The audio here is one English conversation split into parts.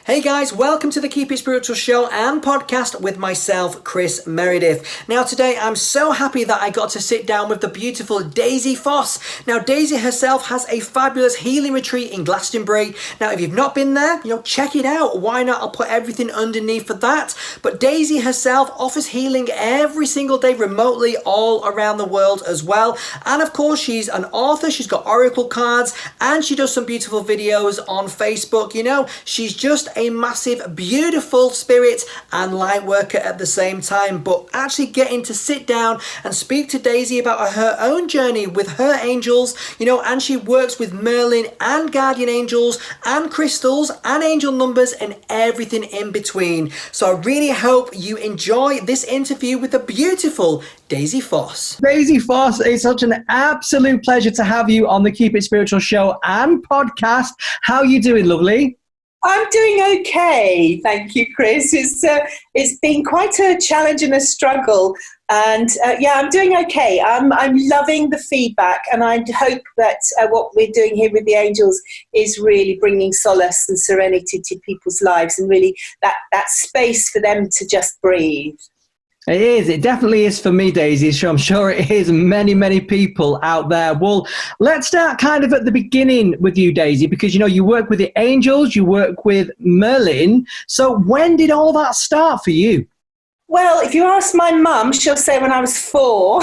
Hey guys, welcome to the Keep It Spiritual show and podcast with myself, Chris Meredith. Now today I'm so happy that I got to sit down with the beautiful Daisy Foss. Now Daisy herself has a fabulous healing retreat in Glastonbury. Now if you've not been there, check it out. Why not? I'll put everything underneath for that. But Daisy herself offers healing every single day remotely all around the world as well. And of course she's an author, she's got oracle cards, and she does some beautiful videos on Facebook. She's just a massive, beautiful spirit and light worker at the same time, but actually getting to sit down and speak to Daisy about her own journey with her angels, and she works with Merlin and guardian angels and crystals and angel numbers and everything in between. So I really hope you enjoy this interview with the beautiful Daisy Foss. Daisy Foss, it's such an absolute pleasure to have you on the Keep It Spiritual show and podcast. How are you doing, lovely? I'm doing okay, thank you, Chris. It's been quite a challenge and a struggle, and I'm doing okay. I'm loving the feedback, and I hope that what we're doing here with the angels is really bringing solace and serenity to people's lives, and really that space for them to just breathe. It is. It definitely is for me, Daisy. So I'm sure it is many, many people out there. Well, let's start kind of at the beginning with you, Daisy, because, you work with the angels, you work with Merlin. So when did all that start for you? Well, if you ask my mum, she'll say when I was 4.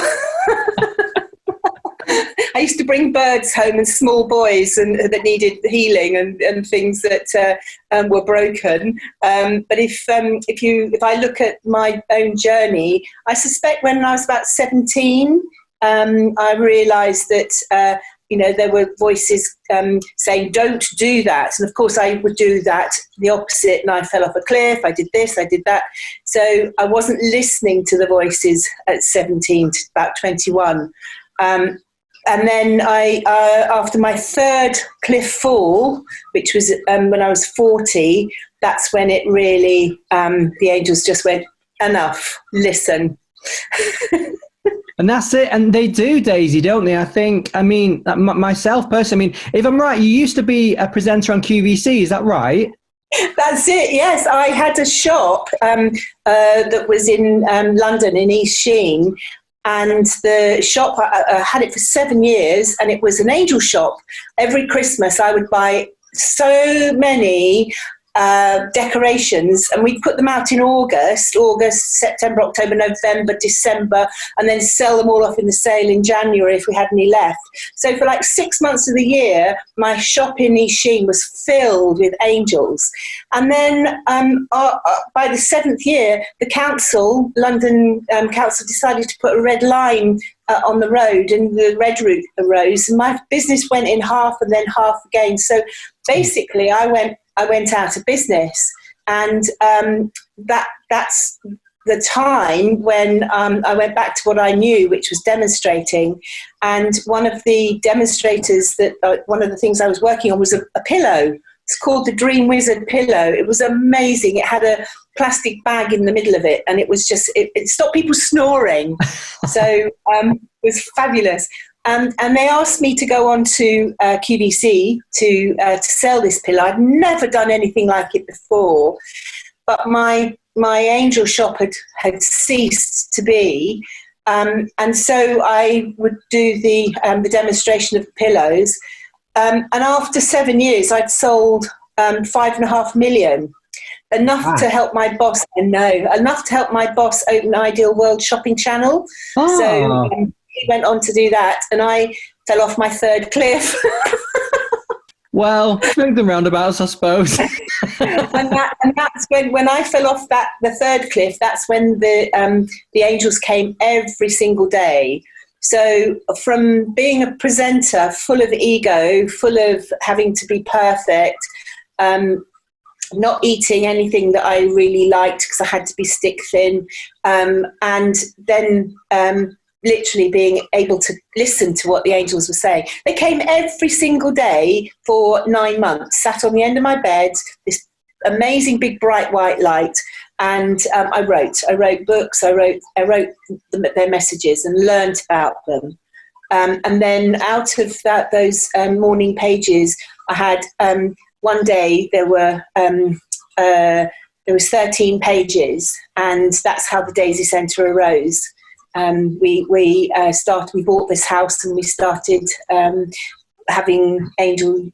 I used to bring birds home and small boys that needed healing and things that were broken. But if I look at my own journey, I suspect when I was about 17, I realised that there were voices saying, don't do that. And of course I would do that, the opposite, and I fell off a cliff, I did this, I did that. So I wasn't listening to the voices at 17 to about 21. And then after my third cliff fall, which was when I was 40, that's when it really, the angels just went, enough, listen. And that's it. And they do, Daisy, don't they? Myself personally, if I'm right, you used to be a presenter on QVC, is that right? That's it, yes. I had a shop that was in London, in East Sheen. And the shop, I had it for 7 years, and it was an angel shop. Every Christmas I would buy so many decorations, and we'd put them out in August, September, October, November, December, and then sell them all off in the sale in January if we had any left. So for like 6 months of the year, my shop in East Sheen was filled with angels. And then by the 7th year, the council, London Council, decided to put a red line on the road, and the red route arose, and my business went in half and then half again. So basically I went out of business, and that's the time when I went back to what I knew, which was demonstrating. And one of the demonstrators one of the things I was working on was a pillow. It's called the Dream Wizard pillow. It was amazing. It had a plastic bag in the middle of it, and it was just, it stopped people snoring. So it was fabulous. And they asked me to go on to QVC to sell this pillow. I'd never done anything like it before, but my angel shop had ceased to be, and so I would do the demonstration of the pillows. And after 7 years, I'd sold 5.5 million. Enough to help my boss. Enough to help my boss open Ideal World shopping channel. Oh. So he went on to do that, and I fell off my third cliff. Well, swings and roundabouts, I suppose. and that's when I fell off the third cliff. That's when the angels came every single day. So from being a presenter full of ego, full of having to be perfect, not eating anything that I really liked because I had to be stick thin, and then literally being able to listen to what the angels were saying. They came every single day for 9 months, sat on the end of my bed, this amazing big bright white light, and I wrote books, I wrote their messages and learnt about them. And then out of those morning pages, I had one day there were there was 13 pages, and that's how the Daisy Centre arose. We bought this house, and we started having angel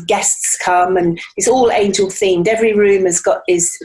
guests come, and it's all angel themed. Every room is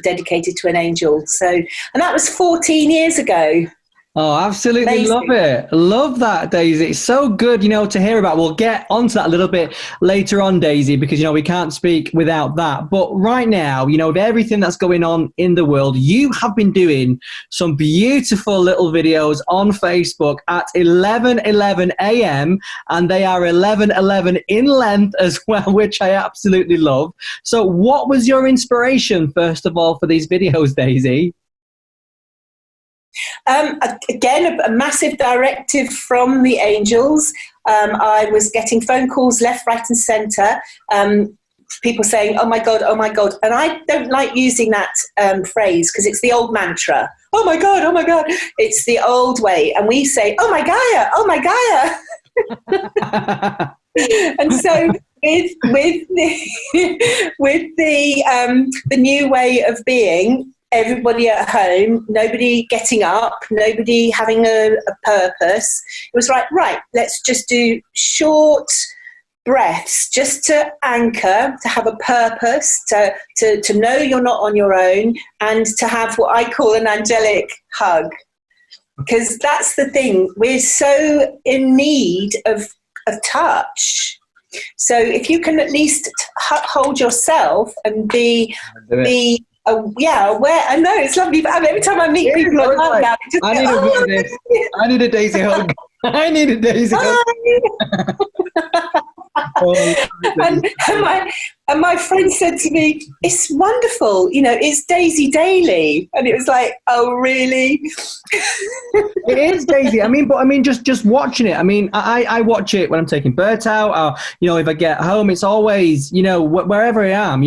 dedicated to an angel. So, and that was 14 years ago. Oh, absolutely. Amazing. Love it. Love that, Daisy. It's so good, to hear about. We'll get onto that a little bit later on, Daisy, because, we can't speak without that. But right now, with everything that's going on in the world, you have been doing some beautiful little videos on Facebook at 11:11 a.m. and they are 11:11 in length as well, which I absolutely love. So what was your inspiration, first of all, for these videos, Daisy? Again, a massive directive from the angels. I was getting phone calls left, right and centre, people saying, oh my God, oh my God. And I don't like using that phrase because it's the old mantra. Oh my God, oh my God. It's the old way. And we say, oh my Gaia, oh my Gaia. And so with the new way of being, everybody at home, nobody getting up, nobody having a purpose. It was right, let's just do short breaths just to anchor, to have a purpose, to know you're not on your own, and to have what I call an angelic hug. Because that's the thing, we're so in need of touch. So if you can at least hold yourself and be aware. I know it's lovely, but every time I meet people online now, I need a Daisy hug. I need a Daisy hug. And my friend said to me, it's wonderful, it's Daisy Daily. And it was like, oh, really? It is, Daisy. Just watching it. I watch it when I'm taking Bert out, or, if I get home, it's always, wherever I am,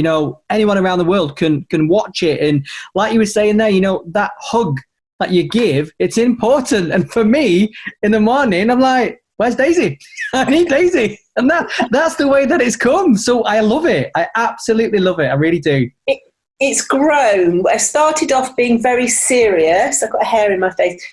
anyone around the world can watch it. And like you were saying there, that hug that you give, it's important. And for me, in the morning, I'm like, where's Daisy? I need Daisy. And that's the way that it's come. So I love it. I absolutely love it. I really do. It's grown. I started off being very serious. I've got a hair in my face.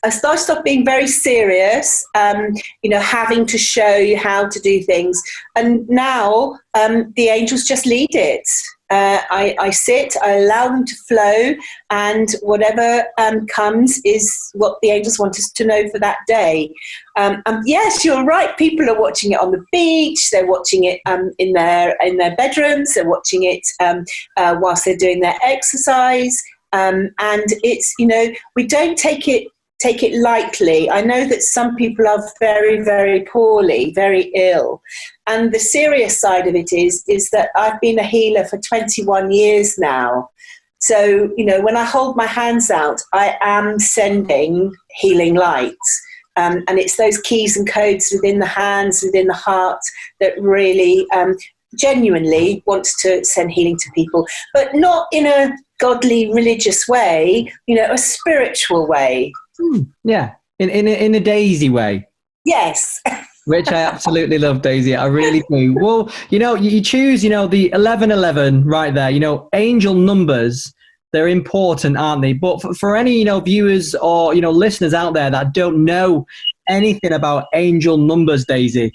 I started off being very serious, having to show you how to do things. And now the angels just lead it. I sit, I allow them to flow, and whatever comes is what the angels want us to know for that day. Yes, you're right. People are watching it on the beach. They're watching it in their bedrooms. They're watching it whilst they're doing their exercise. And it's, we don't take it lightly. I know that some people are very, very poorly, very ill. And the serious side of it is that I've been a healer for 21 years now. So, when I hold my hands out, I am sending healing light. And it's those keys and codes within the hands, within the heart, that really genuinely want to send healing to people, but not in a godly, religious way, a spiritual way. Yeah, in a Daisy way. Yes. Which I absolutely love, Daisy. I really do. Well, you choose, the 11:11 right there. Angel numbers, they're important, aren't they? But for any, viewers or, listeners out there that don't know anything about angel numbers, Daisy,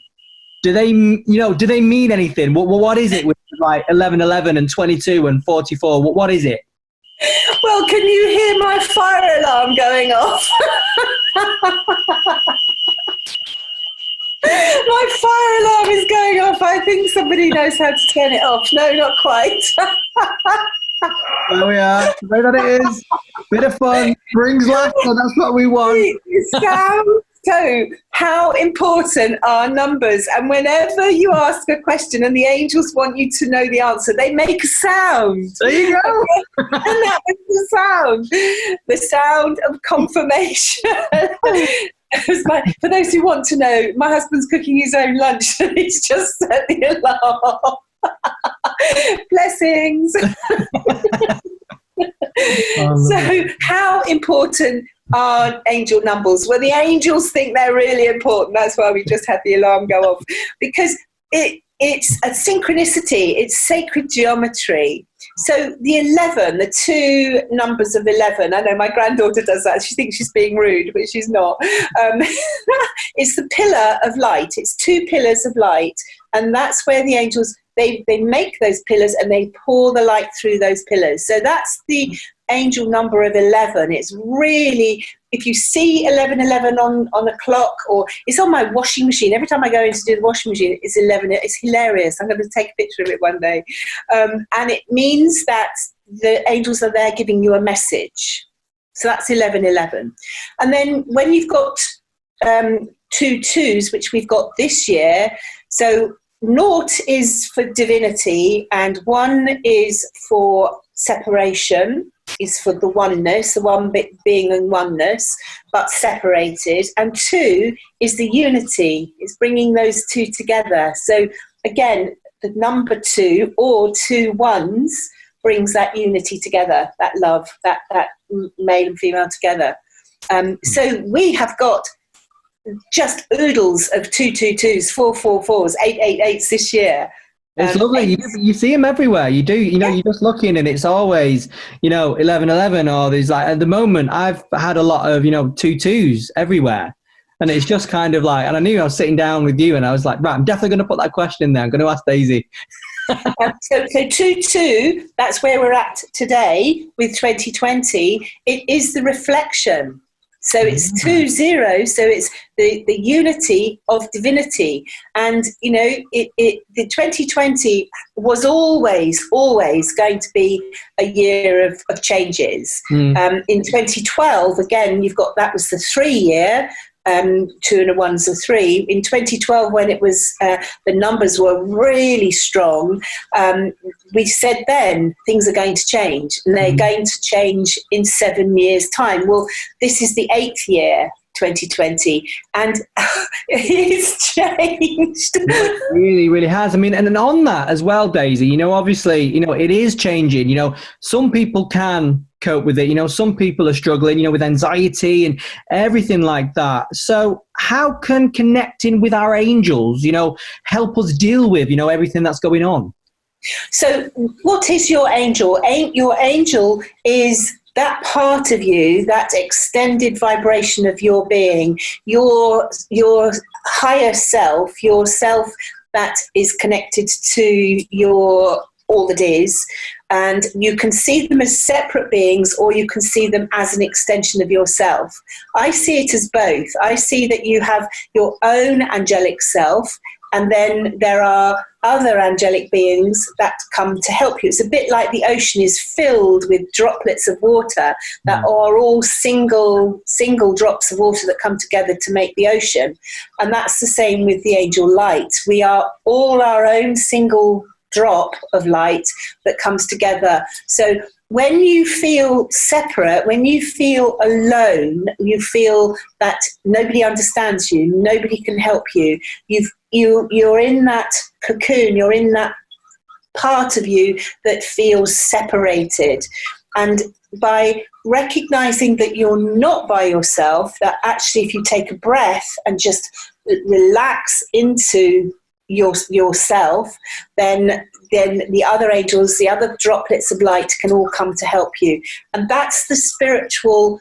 do they mean anything? What is it with like 11:11 and 22 and 44? What is it? Well, can you hear my fire alarm going off? My fire alarm is going off. I think somebody knows how to turn it off. No, not quite. There we are. The way that it is. Bit of fun. Brings laughter. That's what we want. So, how important are numbers? And whenever you ask a question and the angels want you to know the answer, they make a sound. There you go. And that was the sound of confirmation. For those who want to know, my husband's cooking his own lunch and he's just set the alarm. Blessings. So, how important are angel numbers? Well, the angels think they're really important. That's why we just had the alarm go off, because it's a synchronicity. It's sacred geometry. So the 11, the two numbers of 11, I know my granddaughter does that. She thinks she's being rude, but she's not. It's the pillar of light. It's two pillars of light. And that's where the angels, they make those pillars and they pour the light through those pillars. So that's the angel number of 11. It's really, if you see 1111 on a clock, or it's on my washing machine. Every time I go in to do the washing machine, it's 11. It's hilarious. I'm going to take a picture of it one day. And it means that the angels are there giving you a message. So that's 1111. And then when you've got 2 2s, which we've got this year, so 0 is for divinity and 1 is for separation, is for the oneness, the one bit being in oneness, but separated. And 2 is the unity, it's bringing those two together. So again, the number 2 or 2 1s brings that unity together, that love, that male and female together. So we have got just oodles of 222s, 444s, 888s this year. It's lovely. You see them everywhere. You do. You know, you're just looking, and it's always 1111, or there's like at the moment I've had a lot of 22s everywhere, and it's just kind of like. And I knew I was sitting down with you, and I was like, right, I'm definitely going to put that question in there. I'm going to ask Daisy. So 2-2, that's where we're at today with 2020. It is the reflection. So it's 2-0, so it's the unity of divinity. And, the 2020 was always going to be a year of changes. In 2012, again, that was the 3 year, 2 and a 1's a 3. In 2012, when it was the numbers were really strong, we said then things are going to change, and they're going to change in 7 years' time. Well, this is the 8th year, 2020, and it's changed. It really, really has. I mean, and then on that as well, Daisy, obviously, it is changing. Some people can cope with it. Some people are struggling, with anxiety and everything like that. So how can connecting with our angels, help us deal with, everything that's going on? So what is your angel? Your angel is that part of you, that extended vibration of your being, your higher self, your self that is connected to your all that is. And you can see them as separate beings, or you can see them as an extension of yourself. I see it as both. I see that you have your own angelic self, and then there are other angelic beings that come to help you. It's a bit like the ocean is filled with droplets of water that are all single drops of water that come together to make the ocean. And that's the same with the angel light. We are all our own single drop of light that comes together. So when you feel separate, when you feel alone, you feel that nobody understands you, nobody can help you, you're in that cocoon, you're in that part of you that feels separated. And by recognizing that you're not by yourself, that actually if you take a breath and just relax into yourself, then the other angels, the other droplets of light can all come to help you. And that's the spiritual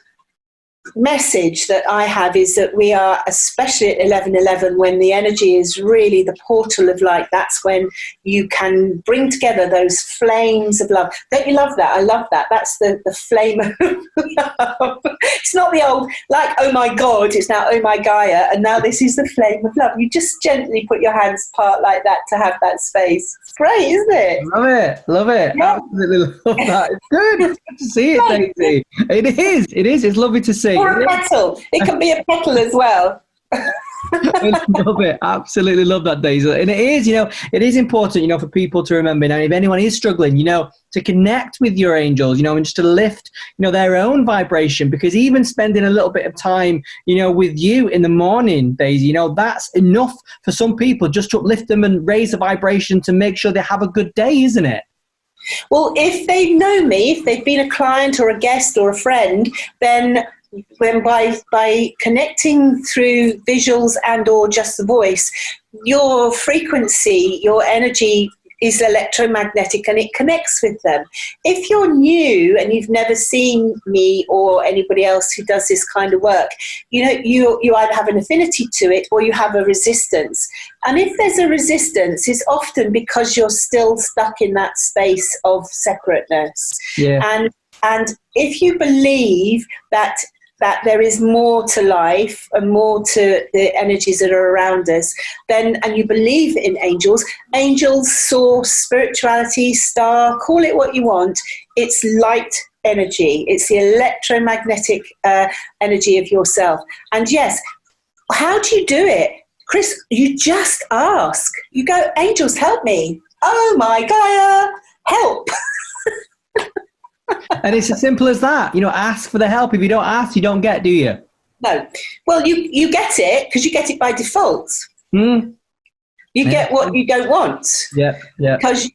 message that I have, is that we are, especially at 1111, when the energy is really the portal of light, that's when you can bring together those flames of love. Don't you love that? I love that. That's the flame of love. It's not the old, like, oh my God, it's now, oh my Gaia, and now this is the flame of love. You just gently put your hands apart like that to have that space. It's great, isn't it? Love it. Yeah. Absolutely love that. It's good to see it, Daisy. It is. It's lovely to see. Or a petal. It can be a petal as well. I love it. Absolutely love that, Daisy. And it is, it is important, for people to remember. Now, if anyone is struggling, to connect with your angels, and just to lift, their own vibration, because even spending a little bit of time, with you in the morning, Daisy, that's enough for some people, just to uplift them and raise the vibration to make sure they have a good day, isn't it? Well, if they know me, if they've been a client or a guest or a friend, then when by connecting through visuals and or just the voice, your frequency, your energy is electromagnetic, and it connects with them. If you're new and you've never seen me or anybody else who does this kind of work, you know, you either have an affinity to it or you have a resistance. And if there's a resistance, it's often because you're still stuck in that space of separateness. Yeah. And if you believe that there is more to life and more to the energies that are around us, then, and you believe in angels, source, spirituality, star, call it what you want, it's light energy. It's the electromagnetic energy of yourself. And yes, how do you do it? Chris, you just ask. You go, angels, help me. Oh my Gaia, help. And it's as simple as that. You know, ask for the help. If you don't ask, you don't get, do you? No. Well, you get it because you get it by default. You get what you don't want. Yeah. Because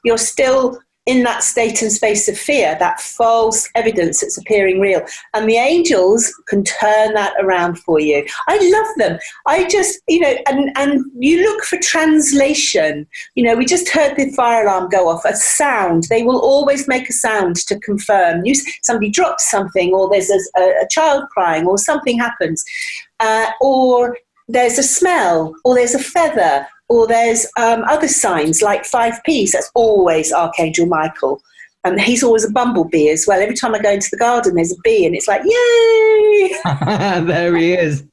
you're still in that state and space of fear, that false evidence that's appearing real. And the angels can turn that around for you. I love them. I just, you know, and you look for translation. You know, we just heard the fire alarm go off, a sound. They will always make a sound to confirm. Somebody drops something, or there's a child crying, or something happens. Or there's a smell, or there's a feather, or there's other signs like 5Ps. That's always Archangel Michael. And he's always a bumblebee as well. Every time I go into the garden, there's a bee, and it's like, yay! There he is.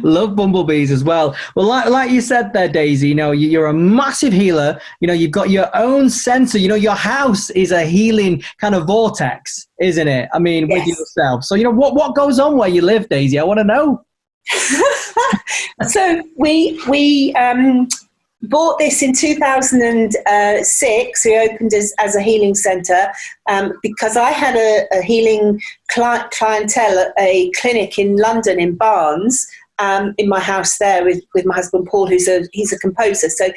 Love bumblebees as well. Well, like you said there, Daisy, you know, you're a massive healer. You know, you've got your own center. You know, your house is a healing kind of vortex, isn't it? I mean, Yes. with yourself. So, you know, what goes on where you live, Daisy? I want to know. So we bought this in 2006. We opened as a healing centre because I had a healing clientele at a clinic in London, in Barnes, in my house there with my husband Paul, he's a composer. So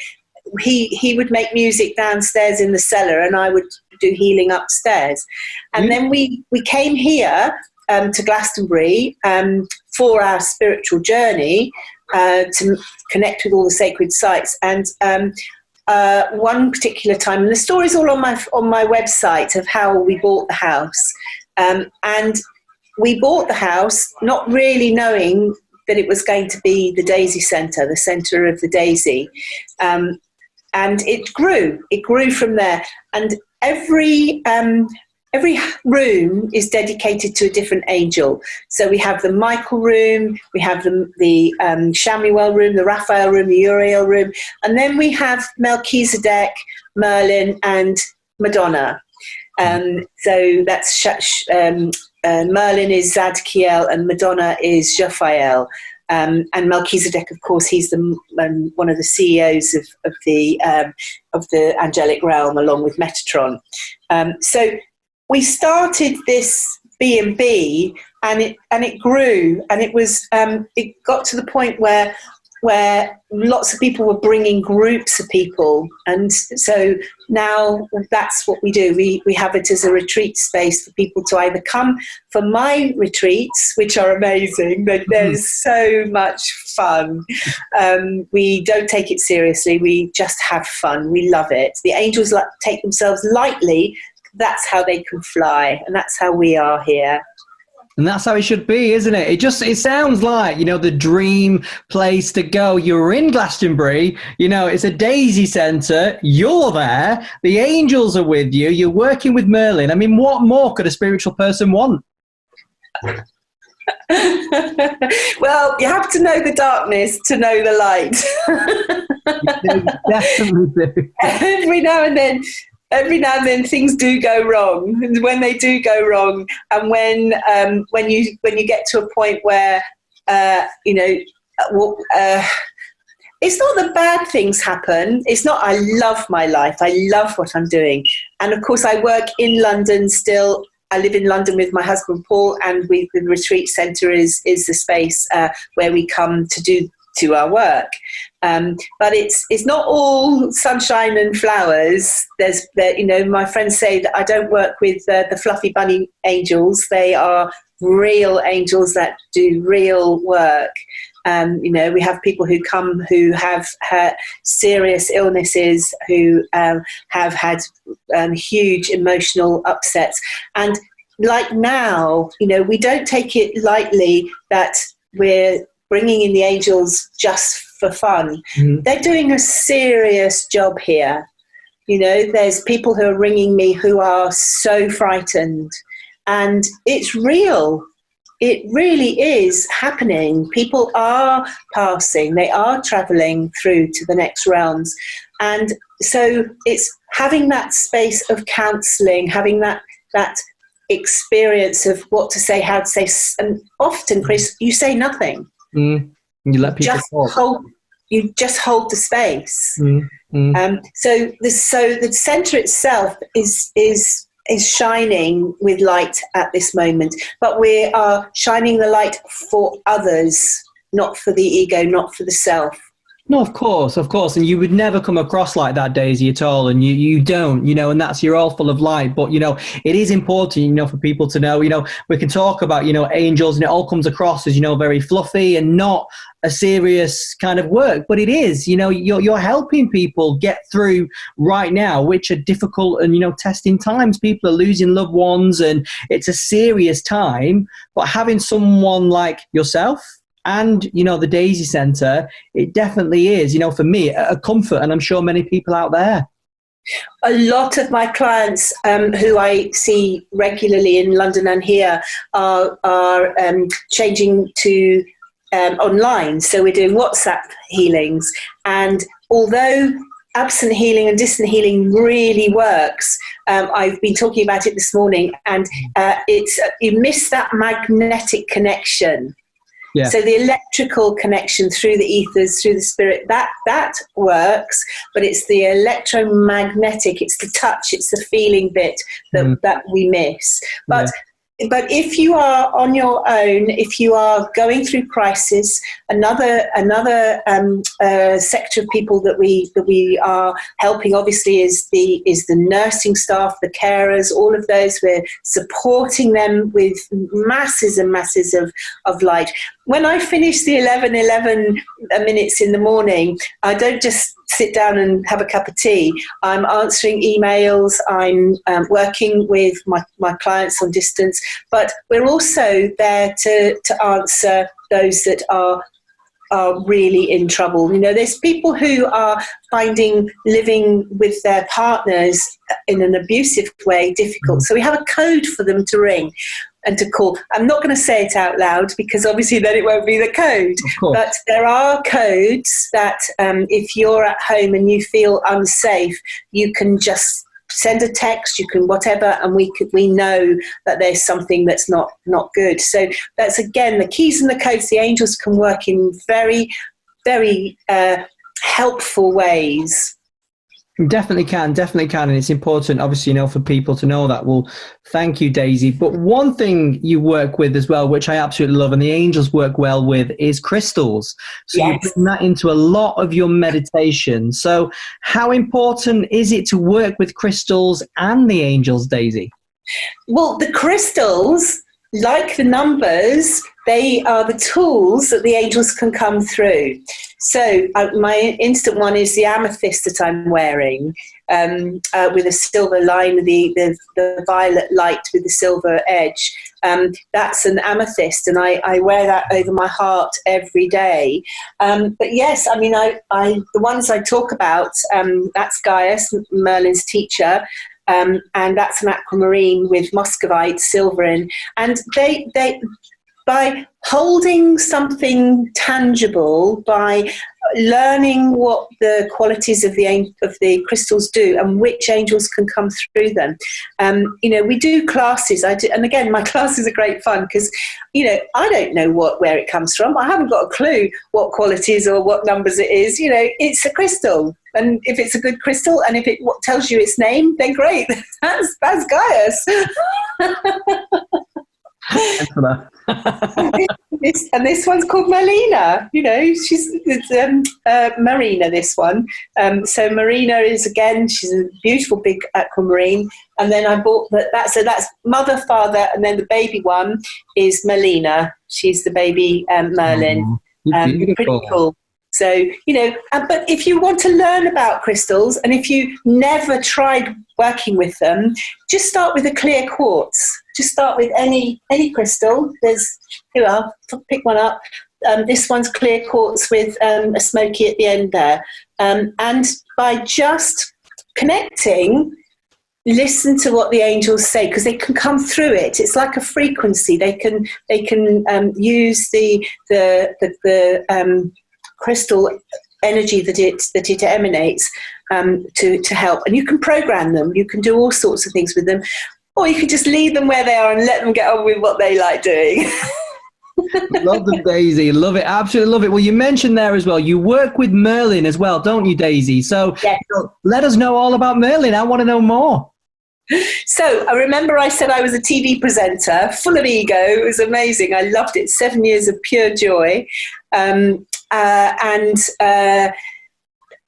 he would make music downstairs in the cellar, and I would do healing upstairs. And then we came here to Glastonbury for our spiritual journey, to connect with all the sacred sites. And one particular time, and the story's all on my website of how we bought the house. And we bought the house not really knowing that it was going to be the Daisy Centre, the centre of the Daisy. And it grew from there. And every room is dedicated to a different angel. So we have the Michael room, we have the Shamuel room, the Raphael room, the Uriel room, and then we have Melchizedek, Merlin, and Madonna. So that's Merlin is Zadkiel, and Madonna is Raphael. And Melchizedek, of course, he's one of the CEOs of the angelic realm, along with Metatron. So we started this B&B, and it grew, and it got to the point where lots of people were bringing groups of people, and so now that's what we do. We have it as a retreat space for people to either come for my retreats, which are amazing, but there's so much fun. We don't take it seriously. We just have fun. We love it. The angels take themselves lightly. That's how they can fly, and that's how we are here. And that's how it should be, isn't it? It sounds like, you know, the dream place to go. You're in Glastonbury, you know, it's a Daisy Centre, you're there, the angels are with you, you're working with Merlin. I mean, what more could a spiritual person want? Well, you have to know the darkness to know the light. You definitely do. Every now and then things do go wrong. And when they do go wrong, and when you get to a point where it's not that bad things happen. It's not. I love my life. I love what I'm doing, and of course I work in London still. I live in London with my husband Paul, and the retreat centre is the space where we come to our work. But it's not all sunshine and flowers. My friends say that I don't work with the fluffy bunny angels. They are real angels that do real work. We have people who come who have had serious illnesses, who have had huge emotional upsets. And like now, we don't take it lightly that we're bringing in the angels just for fun. Mm-hmm. They're doing a serious job here. There's people who are ringing me who are so frightened, and it's real. It really is happening. People are passing. They are traveling through to the next realms. And so it's having that space of counselling, having that experience of what to say, how to say. And often, Chris, you say nothing. You let people talk. You just hold the space. So the centre itself is shining with light at this moment, but we are shining the light for others, not for the ego, not for the self. No, of course. And you would never come across like that, Daisy, at all. And you don't, and that's, you're all full of light. But, it is important, for people to know, we can talk about, angels, and it all comes across as, very fluffy and not a serious kind of work. But it is, you're helping people get through right now, which are difficult and, testing times. People are losing loved ones and it's a serious time. But having someone like yourself, and, the Daisy Centre, it definitely is, for me, a comfort, and I'm sure many people out there. A lot of my clients who I see regularly in London and here are changing to online. So we're doing WhatsApp healings. And although absent healing and distant healing really works, I've been talking about it this morning, and you miss that magnetic connection. Yeah. So the electrical connection through the ethers, through the spirit, that works, but it's the electromagnetic, it's the touch, it's the feeling bit that we miss. But if you are on your own, if you are going through crisis, another sector of people that we are helping obviously is the nursing staff, the carers, all of those. We're supporting them with masses and masses of light. When I finish the 11 minutes in the morning, I don't just sit down and have a cup of tea. I'm answering emails. I'm working with my clients on distance, but we're also there to answer those that are really in trouble. There's people who are finding living with their partners in an abusive way difficult. So we have a code for them to ring and to call. I'm not going to say it out loud because obviously then it won't be the code. But there are codes that if you're at home and you feel unsafe, you can just send a text, you can whatever, and we know that there's something that's not good. So that's, again, the keys and the codes. The angels can work in very, very helpful ways. Definitely can. And it's important, obviously, for people to know that. Well, thank you, Daisy. But one thing you work with as well, which I absolutely love, and the angels work well with, is crystals. So yes. You bring that into a lot of your meditation. So how important is it to work with crystals and the angels, Daisy? Well, the crystals, like the numbers, they are the tools that the angels can come through. So my instant one is the amethyst that I'm wearing with a silver line, the violet light with the silver edge. That's an amethyst, and I wear that over my heart every day. But yes, I mean, the ones I talk about, that's Gaius, Merlin's teacher. And that's an aquamarine with muscovite silver in. And they by holding something tangible, by learning what the qualities of the crystals do and which angels can come through them. We do classes. And again, my classes are great fun because, I don't know where it comes from. I haven't got a clue what qualities or what numbers it is. It's a crystal. And if it's a good crystal and if it tells you its name, then great. That's Gaius. Thanks for that. And this one's called Melina. It's Marina, this one. So Marina is, again, she's a beautiful big aquamarine. And then I bought that. So that's mother, father, and then the baby one is Melina. She's the baby Merlin. Beautiful. Pretty cool. So, but if you want to learn about crystals, and if you never tried working with them, just start with a clear quartz. Just start with any crystal. Pick one up. This one's clear quartz with a smoky at the end there. And by just connecting, listen to what the angels say, because they can come through it. It's like a frequency. They can use the crystal energy that it emanates to help. And you can program them. You can do all sorts of things with them, or you can just leave them where they are and let them get on with what they like doing. Love them, Daisy. Love it. Absolutely love it. Well, you mentioned there as well, you work with Merlin as well, don't you, Daisy? So yes. Let us know all about Merlin. I want to know more. So I remember I said I was a TV presenter, full of ego. It was amazing. I loved it. 7 years of pure joy.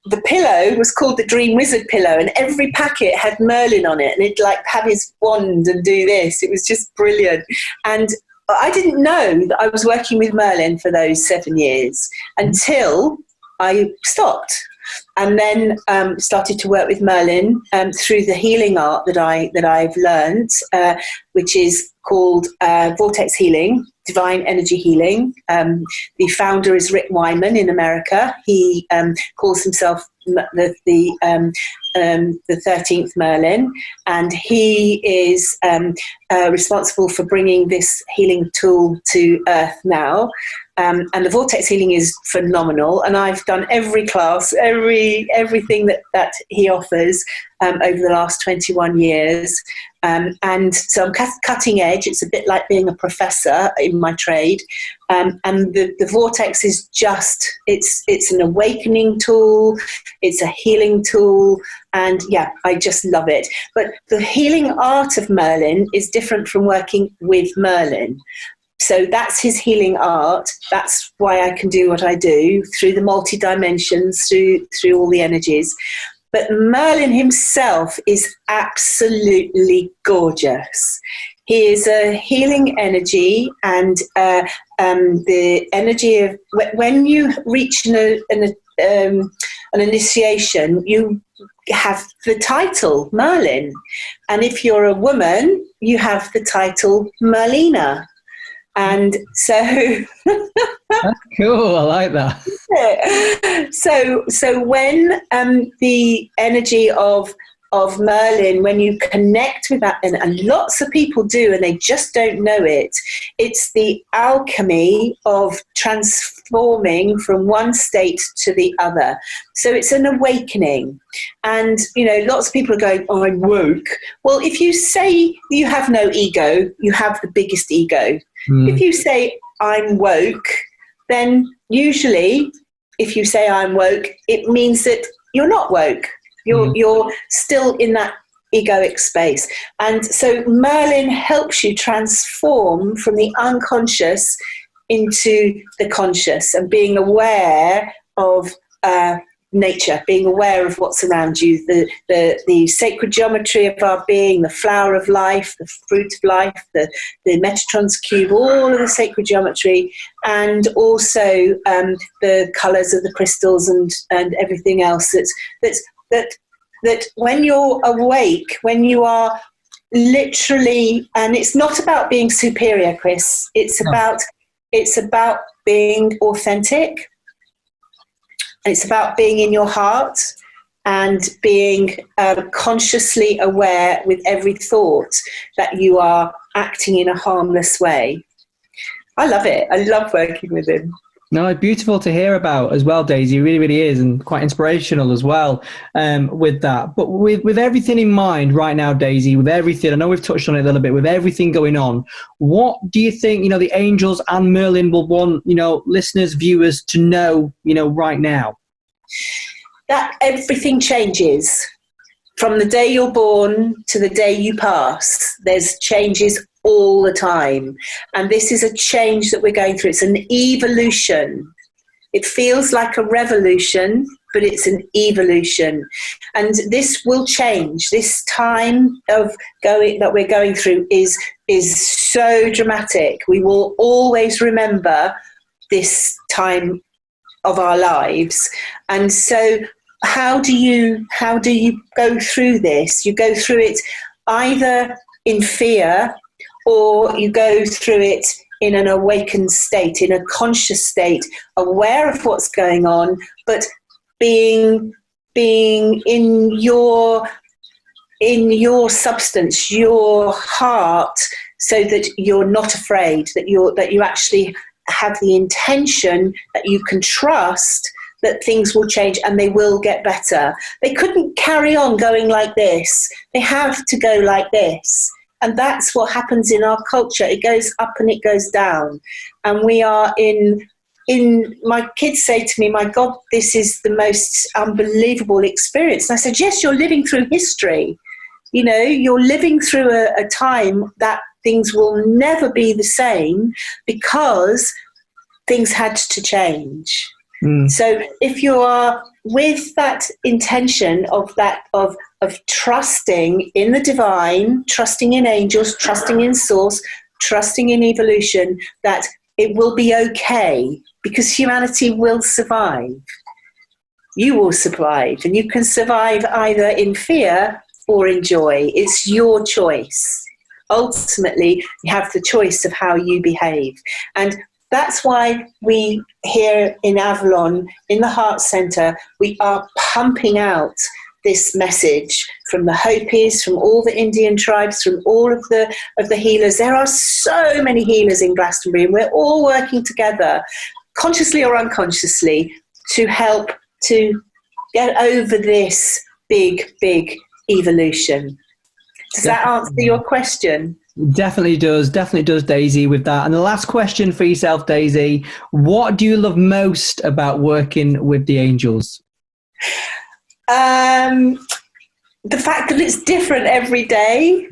The pillow was called the Dream Wizard pillow, and every packet had Merlin on it, and it'd like have his wand and do this. It was just brilliant. And I didn't know that I was working with Merlin for those 7 years until I stopped, and then started to work with Merlin through the healing art that I've learned, which is called Vortex Healing, Divine Energy Healing. The founder is Rick Wyman in America. He calls himself the 13th Merlin, and he is responsible for bringing this healing tool to Earth now. And the Vortex Healing is phenomenal, and I've done every class, everything that he offers over the last 21 years. And so I'm cutting edge. It's a bit like being a professor in my trade. And the Vortex is just, it's an awakening tool. It's a healing tool. And yeah, I just love it. But the healing art of Merlin is different from working with Merlin. So that's his healing art. That's why I can do what I do, through the multi-dimensions, through all the energies. But Merlin himself is absolutely gorgeous. He is a healing energy, and the energy of when you reach an initiation, you have the title Merlin. And if you're a woman, you have the title Merlina. And so that's cool. I like that. So when the energy of Merlin, when you connect with that, and lots of people do, and they just don't know it, it's the alchemy of transforming from one state to the other. So it's an awakening. And, lots of people are going, oh, I'm woke. Well, if you say you have no ego, you have the biggest ego. If you say I'm woke, then usually if you say I'm woke, it means that you're not woke. You're still in that egoic space. And so Merlin helps you transform from the unconscious into the conscious, and being aware of nature, being aware of what's around you, the sacred geometry of our being, the flower of life, the fruit of life, the Metatron's cube, all of the sacred geometry, and also the colours of the crystals and everything else that when you're awake, when you are literally, and it's not about being superior, Chris, it's about being authentic. It's about being in your heart and being consciously aware with every thought that you are acting in a harmless way. I love it. I love working with him. No, it's beautiful to hear about as well, Daisy. It really, really is, and quite inspirational as well with that. But with everything in mind right now, Daisy, with everything, I know we've touched on it a little bit, with everything going on, what do you think, the angels and Merlin will want, listeners, viewers to know, right now? That everything changes. From the day you're born to the day you pass, there's changes all the time. And this is a change that we're going through. It's an evolution. It feels like a revolution, but it's an evolution. And this will change. This time that we're going through is so dramatic. We will always remember this time of our lives. And so how do you go through this? You go through it either in fear, or you go through it in an awakened state, in a conscious state, aware of what's going on, but being in your substance, your heart, so that you're not afraid, that you actually have the intention, that you can trust that things will change and they will get better. They couldn't carry on going like this. They have to go like this. And that's what happens in our culture. It goes up and it goes down. And we are in my kids say to me, my God, this is the most unbelievable experience. And I said, yes, you're living through history. You know, you're living through a time that things will never be the same because things had to change. So if you are with that intention of trusting in the divine, trusting in angels, trusting in source, trusting in evolution, that it will be okay, because humanity will survive. You will survive, and you can survive either in fear or in joy. It's your choice. Ultimately, you have the choice of how you behave. And that's why we here in Avalon, in the Heart Centre, we are pumping out this message from the Hopis, from all the Indian tribes, from all of the healers. There are so many healers in Glastonbury, and we're all working together, consciously or unconsciously, to help to get over this big, big evolution. Does that answer your question? Definitely does, Daisy, with that. And the last question for yourself, Daisy, what do you love most about working with the angels? The fact that it's different every day.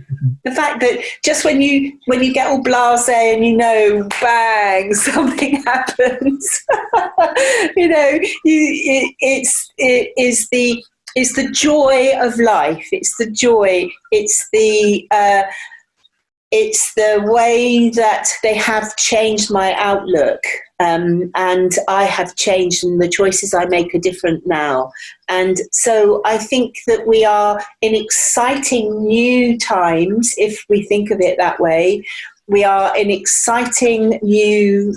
The fact that just when you get all blasé and you know, bang, something happens. You know, it's the joy of life. It's the joy. It's the way that they have changed my outlook, and I have changed, and the choices I make are different now. And so I think that we are in exciting new times, if we think of it that way. We are in exciting new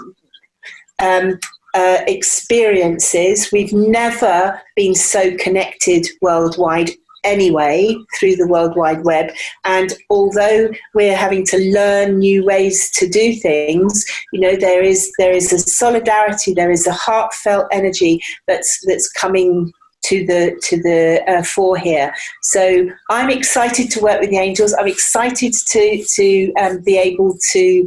experiences. We've never been so connected worldwide anyway, through the World Wide Web. And although we're having to learn new ways to do things, you know, there is a solidarity, there is a heartfelt energy that's coming to the fore here. So I'm excited to work with the angels. I'm excited to be able to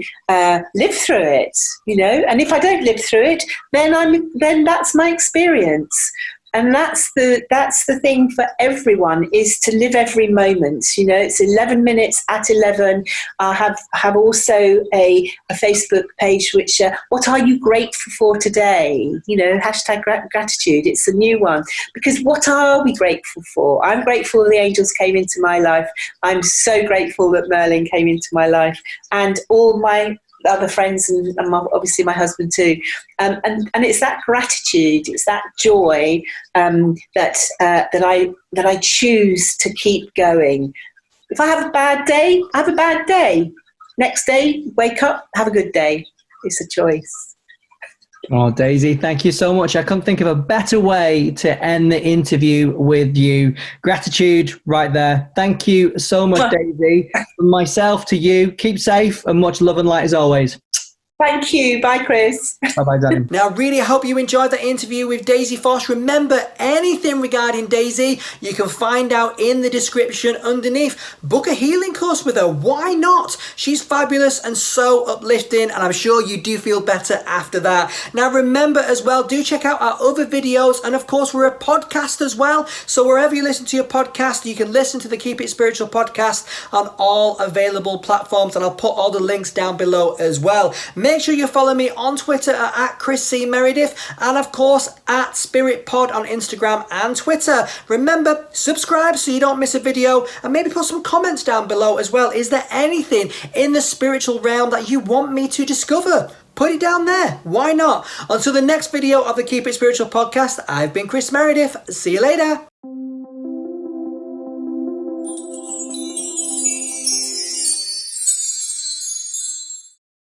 live through it, you know. And if I don't live through it, then that's my experience. And that's the thing for everyone, is to live every moment. You know, it's 11 minutes at 11. I have also a Facebook page, which, what are you grateful for today? You know, hashtag gratitude. It's a new one. Because what are we grateful for? I'm grateful the angels came into my life. I'm so grateful that Merlin came into my life. And all my other friends, and obviously my husband too, and it's that gratitude, it's that joy that I choose to keep going. If I have a bad day, I have a bad day. Next day, wake up, have a good day. It's a choice. Oh, Daisy, thank you so much. I couldn't think of a better way to end the interview with you. Gratitude right there. Thank you so much, Daisy. From myself to you, keep safe and much love and light as always. Thank you. Bye, Chris. Bye-bye, darling. Now, really hope you enjoyed the interview with Daisy Foss. Remember, anything regarding Daisy, you can find out in the description underneath. Book a healing course with her. Why not? She's fabulous and so uplifting, and I'm sure you do feel better after that. Now, remember as well, do check out our other videos, and of course, we're a podcast as well. So wherever you listen to your podcast, you can listen to the Keep It Spiritual podcast on all available platforms, and I'll put all the links down below as well. Make sure you follow me on Twitter at Chris C. Meredith, and of course at Spirit Pod on Instagram and Twitter. Remember, subscribe so you don't miss a video, and maybe put some comments down below as well. Is there anything in the spiritual realm that you want me to discover? Put it down there. Why not? Until the next video of the Keep It Spiritual podcast, I've been Chris Meredith. See you later.